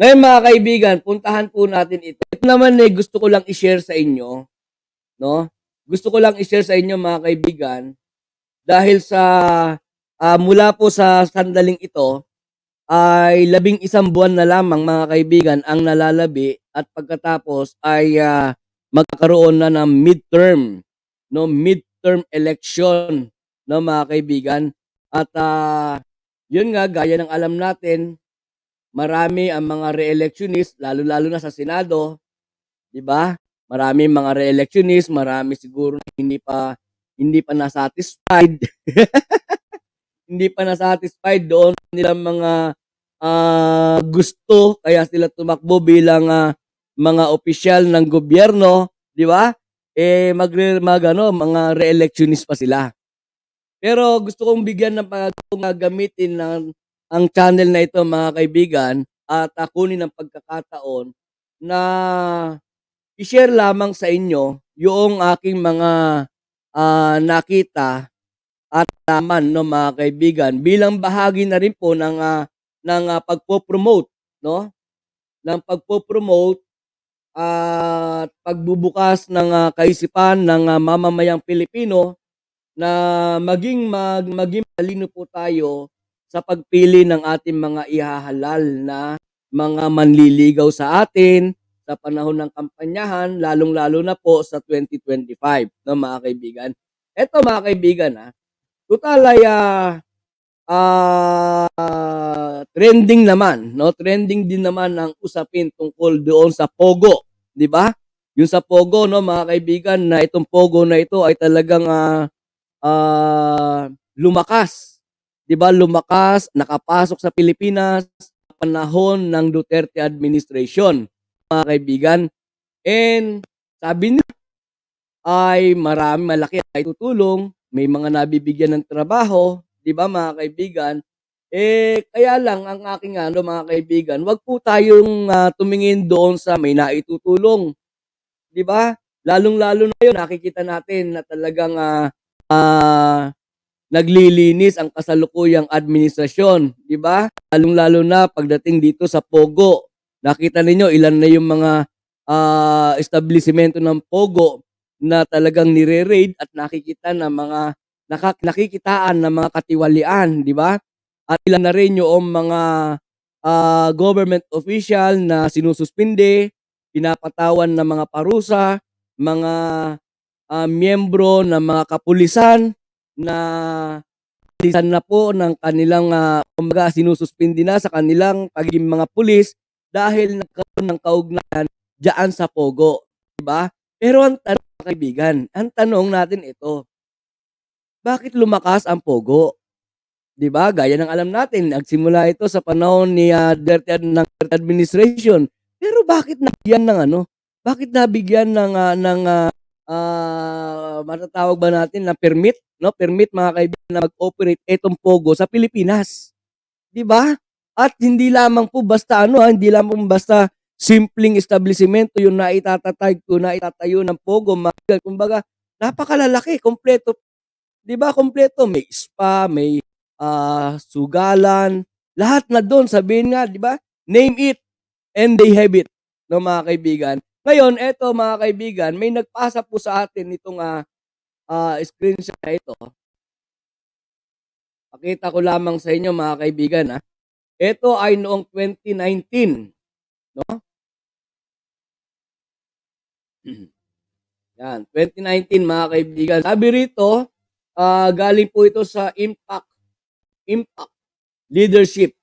Ngayon mga kaibigan, puntahan po natin ito. Ito naman gusto ko lang i-share sa inyo, no? Gusto ko lang i-share sa inyo mga kaibigan dahil sa mula po sa sandaling ito ay 11 buwan na lamang mga kaibigan ang nalalabi at pagkatapos ay magkakaroon na ng midterm, no? Midterm election, no mga kaibigan. At yun nga, gaya ng alam natin, marami ang mga re-electionist, lalo-lalo na sa Senado, 'di ba? Marami mga re-electionist, marami siguro hindi pa na-satisfied, hindi pa na-satisfied doon sa nilang mga gusto kaya sila tumakbo bilang mga opisyal ng gobyerno, 'di ba? Mga re-electionist pa sila. Pero gusto kong bigyan ng gamitin ang channel na ito mga kaibigan at kunin ng pagkakataon na i-share lamang sa inyo yung aking mga nakita at naman no mga kaibigan bilang bahagi na rin po ng pagpo-promote, no? Ng pagpo-promote at pagbubukas ng kaisipan ng mamamayang Pilipino na maging talino po tayo sa pagpili ng ating mga ihahalal na mga manliligaw sa atin sa panahon ng kampanyahan, lalong-lalo na po sa 2025, no mga kaibigan. Eto mga kaibigan, total ay trending naman, no? Trending din naman ang usapin tungkol doon sa Pogo, 'di ba? Yung sa Pogo, no mga kaibigan, na itong Pogo na ito ay talagang lumakas, 'di ba? Lumakas, nakapasok sa Pilipinas sa panahon ng Duterte administration, mga kaibigan. And sabi niya ay malaki ay tutulong, may mga nabibigyan ng trabaho, 'di ba mga kaibigan? Kaya lang ang aking mga kaibigan, wag po tayong tumingin doon sa may naitutulong, 'di ba? Lalong-lalo na 'yon, nakikita natin na talagang naglilinis ang kasalukuyang administrasyon, 'di ba? Lalong-lalo na pagdating dito sa Pogo. Nakita ninyo ilan na yung mga establisimento ng Pogo na talagang nire-raid at nakikitaan ng mga katiwalian, 'di ba? At ilan na rin yung mga government official na sinususpinde, pinapatawan ng mga parusa, mga miyembro ng mga kapulisan na lisan na po ng kanilang kumbaga sinususpindi na sa kanilang pagiging mga pulis dahil nagkaroon ng kaugnayan diyan sa Pogo, 'di ba? Pero ang tanong kaibigan, ang tanong natin ito, bakit lumakas ang Pogo? 'Di ba? Gaya ng alam natin, nagsimula ito sa panahon ni Duterte administration. Pero bakit nabigyan ng bakit nabigyan ng matatawag ba natin na permit, no? Permit mga kaibigan na mag-operate itong Pogo sa Pilipinas. 'Di ba? At hindi lamang po basta hindi lamang basta simpleng establishmento yung naitatayo ng Pogo. Kumbaga, napakalalaki, kompleto. 'Di ba? Kompleto, may spa, may sugalan, lahat na doon. Sabihin nga, 'di ba? Name it and they have it, no mga kaibigan. Ngayon, eto mga kaibigan, may nagpasa po sa atin nitong screenshot na ito. Pakita ko lamang sa inyo mga kaibigan. Ito ay noong 2019, no? Yan, 2019 mga kaibigan. Sabi rito, galing po ito sa Impact Leadership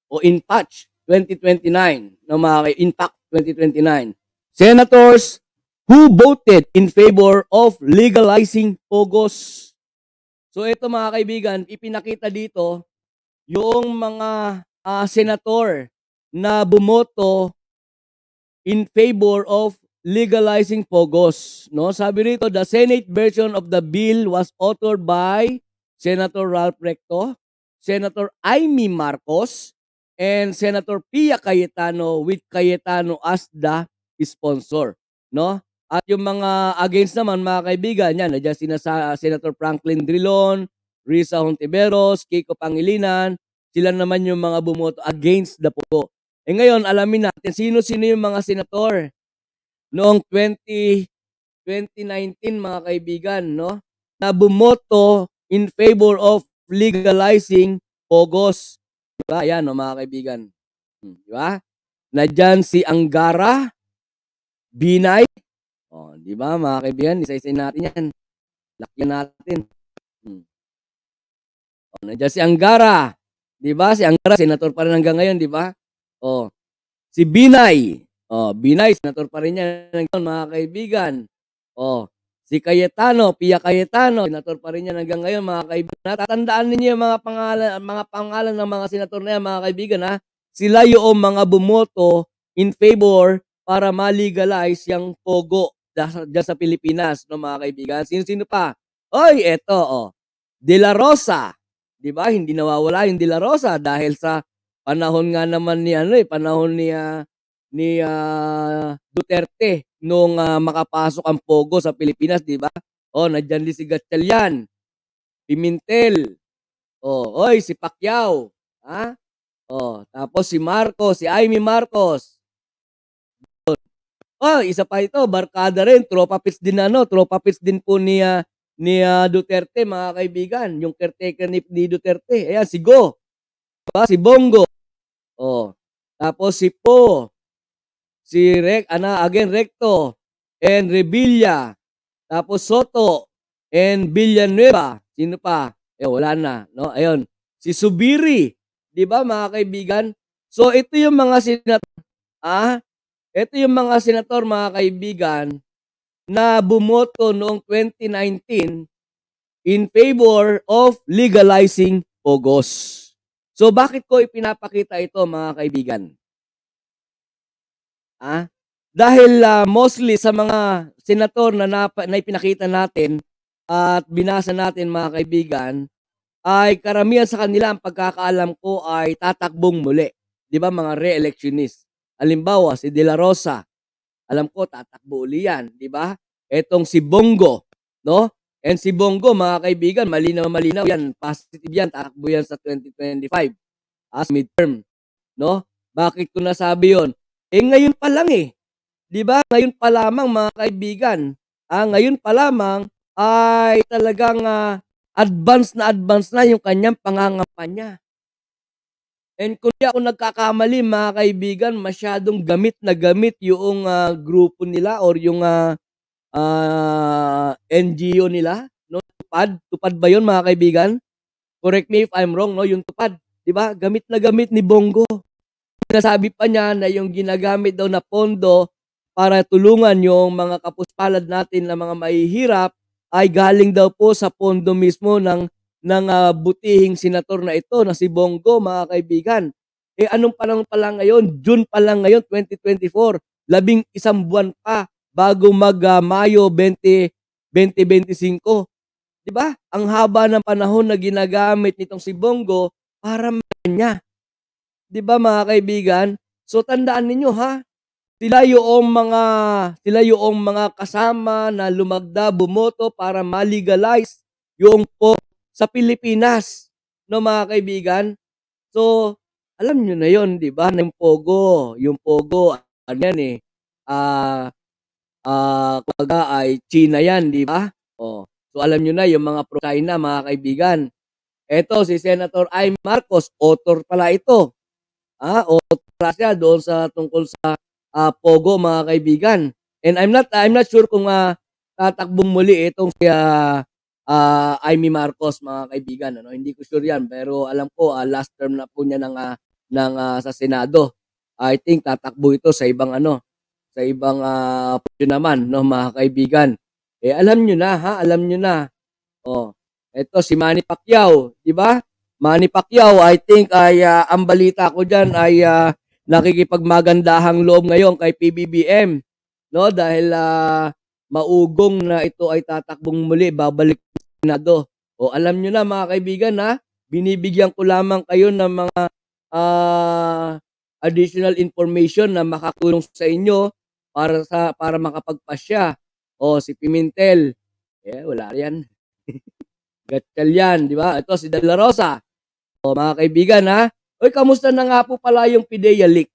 o InTouch 2029, no mga Impact 2029. Senators who voted in favor of legalizing Pogos. So ito mga kaibigan, ipinakita dito yung mga senator na bumoto in favor of legalizing Pogos, no? Sabi rito, the Senate version of the bill was authored by Senator Ralph Recto, Senator Amy Marcos, and Senator Pia Cayetano, with Cayetano as the sponsor, no? At yung mga against naman mga kaibigan, yan, nandiyan Senator Franklin Drilon, Risa Hontiveros, Kiko Pangilinan, sila naman yung mga bumoto against the Pogo. Ngayon, alamin natin sino-sino yung mga senator noong 2019 mga kaibigan, no? Na bumoto in favor of legalizing pogos. Diba? Ayan, no, mga kaibigan. Diba? Nandiyan si Angara, Binay. Diba, mga kaibigan? Isa-isa natin yan. Lakyan natin. Nandiyan si Angara. Diba? Si Angara, senator pa rin hanggang ngayon, diba? Si Binay. Binay, senator pa rin yan mga kaibigan. Si Cayetano, Pia Cayetano, senator pa rin yan hanggang ngayon mga kaibigan. Natatandaan ninyo yung mga pangalan ng mga senator na yan mga kaibigan ha. Sila yung mga bumoto in favor para ma-legalize yung pogo dyan sa Pilipinas, no mga kaibigan. Sino-sino pa? Eto, De La Rosa. 'Di ba? Hindi nawawala yung De La Rosa dahil sa panahon nga naman ni panahon ni Duterte nung makapasok ang pogo sa Pilipinas, 'di ba? Nandiyan din si Gatchalian, Pimentel. Si Pacquiao, ha? Tapos si Marcos, si Amy Marcos. Isa pa ito, barkada rin, tropa pits din po ni Duterte mga kaibigan, yung caretaker ni Duterte. Ayan, si Go. Diba? Si Bongo. Tapos si Po. Si Recto. And Revilla. Tapos Soto. And Villanueva. Sino pa? Wala na. No? Ayun. Si Subiri. Diba mga kaibigan? So ito yung mga senator. Ito yung mga senator mga kaibigan na bumoto noong 2019 in favor of legalizing pogos. So bakit ko ipinapakita ito mga kaibigan? Dahil mostly sa mga senator na ipinakita natin at binasa natin mga kaibigan, ay karamihan sa kanila ang pagkakaalam ko ay tatakbong muli. 'Di ba mga re-electionist? Halimbawa si De La Rosa, alam ko tatakbo uli yan, 'di ba? Etong si Bongo, no? And si Bongo mga kaibigan, malinaw yan, positive yan, tatakbo yan sa 2025 as midterm, no? Bakit ko nasabi yon? Ngayon pa lang 'di ba? Ngayon pa lamang mga kaibigan, ngayon pa lamang ay talagang advance na yung kanyang pangangampanya. And kung di ako nagkakamali mga kaibigan, masyadong gamit na gamit yung grupo nila or yung NGO nila, no? Tupad ba yun mga kaibigan? Correct me if I'm wrong, no? Yung Tupad, di ba? Gamit na gamit ni Bongo. Sinasabi pa niya na yung ginagamit daw na pondo para tulungan yung mga kapuspalad natin na mga mahihirap ay galing daw po sa pondo mismo ng butihing senator na ito na si Bongo mga kaibigan. Anong panahon pa lang ngayon? June pa lang ngayon, 2024. 11 buwan pa bago Mayo 2025. Diba? Ang haba ng panahon na ginagamit nitong si Bongo para niya. Diba mga kaibigan? So tandaan ninyo ha, sila yung mga kasama na lumagda, bumoto para ma-legalize yung sa Pilipinas, no mga kaibigan? So, alam nyo na yon, di ba? Yung pogo, ano yan kumbaga ay China yan, di ba? So, alam nyo na yung mga pro-China, mga kaibigan. Ito, si Senator Amy Marcos, author pala ito. Author pala siya doon sa tungkol sa pogo, mga kaibigan. And I'm not sure kung tatakbong muli itong si Amy Marcos mga kaibigan, ano, hindi ko sure yan pero alam ko last term na po niya sa Senado. I think tatakbo ito sa ibang posisyon naman, no mga kaibigan. Alam niyo na. Ito si Manny Pacquiao, di ba? Manny Pacquiao, I think ay ang balita ko diyan ay nakikipagmagandahang loob ngayon kay PBBM, no? Dahil maugong na ito ay tatakbong muli, babalik sa Senado. Alam nyo na mga kaibigan binibigyan ko lamang kayo ng mga additional information na makatulong sa inyo para makapagpasya. Si Pimentel, wala yan. Gatchalian, di ba? Ito si De La Rosa. Mga kaibigan kamusta na nga po pala yung PIDEA leak?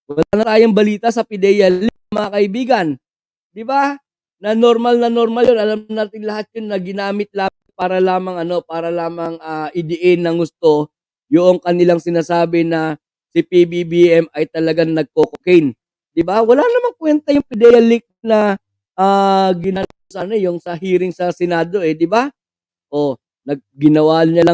Wala na tayong balita sa PDEA leak, mga kaibigan. 'Di ba? Na normal 'yun. Alam natin lahat 'yun na ginamit lang para lamang idiin ng gusto yung kanilang sinasabi na si PBBM ay talagang nagko-cocaine. 'Di ba? Wala namang kwenta yung PDEA leak na ginanap sa yung sa hearing sa Senado 'di ba? Oh, ginawa niya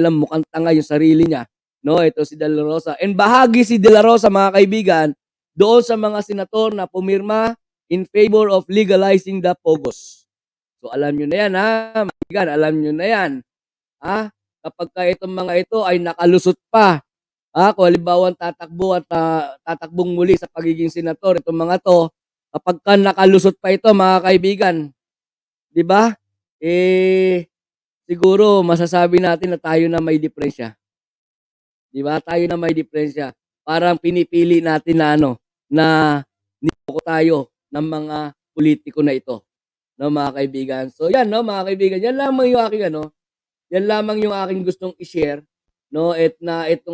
lang mukhang tanga yung sarili niya, no? Ito si De La Rosa. And bahagi si De La Rosa, mga kaibigan, doon sa mga senator na pumirma in favor of legalizing the POGOs. So alam niyo na 'yan, ha, mga kaibigan, alam niyo na 'yan. Ha? Kapagka itong mga ito ay nakalusot pa, kung halimbawa tatakbo at tatakbong muli sa pagiging senator itong mga 'to, kapagka nakalusot pa ito, mga kaibigan, 'di ba? Siguro masasabi natin na tayo na may diferensya. 'Di ba? Tayo na may diferensya. Parang pinipili natin na na niloko tayo ng mga politiko na ito, no, mga kaibigan. So 'yan, no, mga kaibigan, 'yan lamang yung aking yan lamang yung aking gustong i-share, no, ito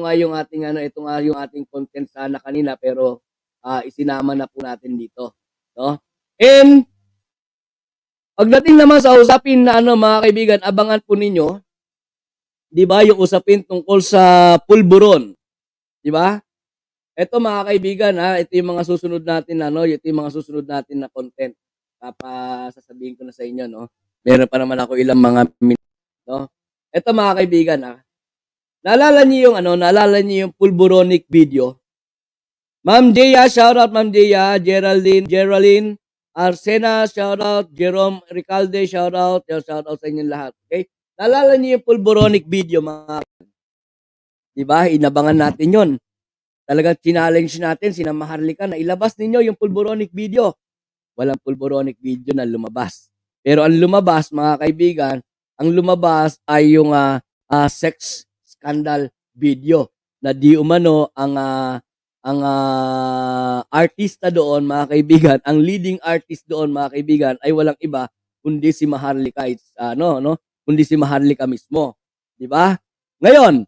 nga yung ating ito nga yung ating content sana kanina pero isinama na po natin dito, no? And pagdating naman sa usapin na mga kaibigan, abangan po ninyo, 'di ba, yung usapin tungkol sa pulburon, 'di ba? Ito, mga kaibigan, ito yung mga susunod natin ito yung mga susunod natin na content. Sasabihin ko na sa inyo, no. Meron pa naman ako ilang mga minutes, no. Ito, mga kaibigan, naalala niyo yung pulburonic video? Ma'am Jaya, shout out Ma'am Jaya, Geraldine, Arsena, shout out, Jerome Ricalde, shout out sa inyong lahat. Okay? Naalala niyo yung pulburonic video, mga kaibigan? 'Di ba? Inabangan natin 'yon. Talagang challenge natin sina Maharlika na ilabas ninyo yung pulburonic video. Walang pulburonic video na lumabas. Pero ang lumabas, mga kaibigan, ay yung sex scandal video na di umano ang artista doon, mga kaibigan, ang leading artist doon, mga kaibigan, ay walang iba kundi si Maharlika, kundi si Maharlika mismo, 'di ba? Ngayon,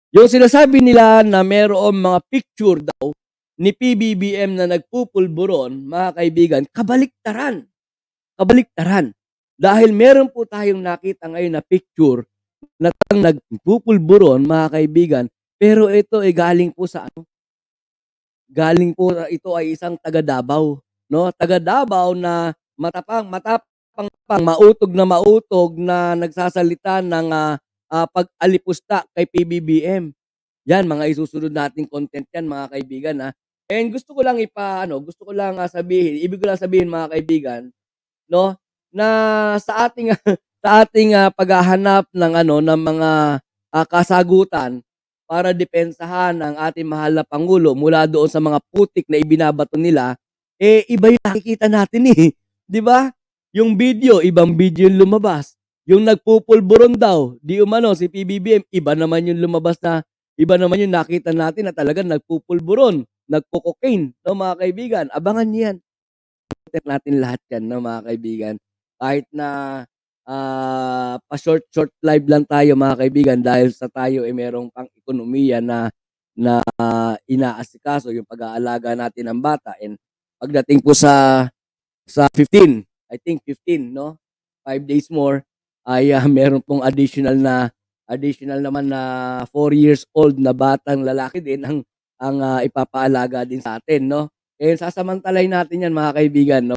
yung sinasabi nila na mayroong mga picture daw ni PBBM na nagpupulburon, mga kaibigan, kabaliktaran. Kabaliktaran. Dahil meron po tayong nakita ngayon na picture na nagpupulburon, mga kaibigan, pero ito ay galing po sa ito ay isang taga Davao, no? Taga Davao na matapang, mautog na nagsasalita ng pag-alipusta kay PBBM. Yan, mga isusunod nating content yan, mga kaibigan, And gusto ko lang ibig ko lang sabihin, mga kaibigan, no, na sa ating paghahanap ng ng mga kasagutan para depensahan ang ating mahal na Pangulo mula doon sa mga putik na ibinabato nila, iba yung nakikita natin, 'di ba? Yung video, ibang video yung lumabas. Yung nagpupulburon daw, di umano si PBBM, iba naman yung nakita natin na talagang nagpupulburon, nagko-cocaine, no, mga kaibigan. Abangan niyo yan. Content natin lahat yan, no, mga kaibigan. Kahit na pa-short live lang tayo, mga kaibigan, dahil sa tayo merong pang-ekonomiya na inaasikaso yung pag-aalaga natin ng bata. And pagdating po sa 15, I think 15, no? 5 days more, ay meron pong additional naman na 4 years old na batang lalaki din ang ipapaalaga din sa atin, no? Sasamantalahin natin yan, mga kaibigan, no?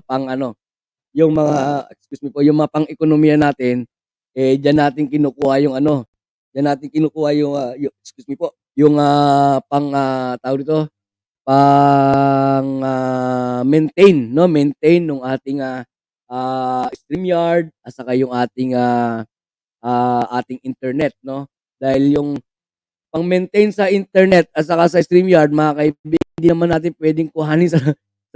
Yung mga pang-ekonomiya natin, diyan natin kinukuha yung maintain ng ating StreamYard at saka yung ating internet, no? Dahil yung pang-maintain sa internet at saka sa StreamYard, mga kaibigan, hindi naman natin pwedeng kuhanin sa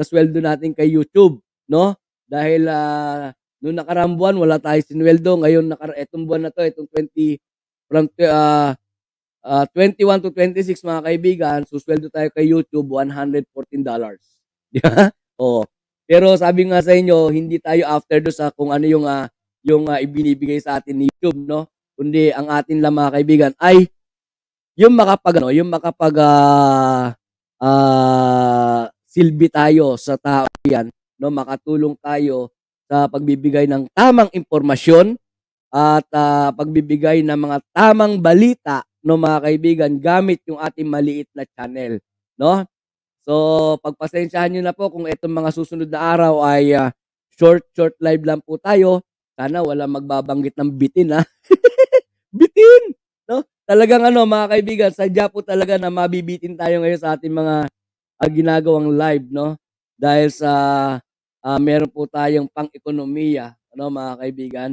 sweldo natin kay YouTube, no? Dahil noong nakaraang buwan wala tayong sinweldo, ngayon etong buwan na to, itong 21 to 26, mga kaibigan, susweldo tayo kay YouTube $114. Di ba? Oo. Pero sabi nga sa inyo, hindi tayo after do sa kung ano yung ibinibigay sa atin ni YouTube, no? Kundi ang atin lang, mga kaibigan, ay yung makapag silbi tayo sa tao yan, no? Makatulong tayo sa pagbibigay ng tamang impormasyon at pagbibigay ng mga tamang balita, no, mga kaibigan, gamit yung ating maliit na channel, no? So, pagpasensyahan niyo na po kung itong mga susunod na araw ay short live lang po tayo. Sana walang magbabanggit ng bitin, ha? Bitin! No? Talagang ano, mga kaibigan, sadya po talaga na mabibitin tayo ngayon sa ating mga ginagawang live, no? Dahil sa meron po tayong pang-ekonomiya, ano, mga kaibigan.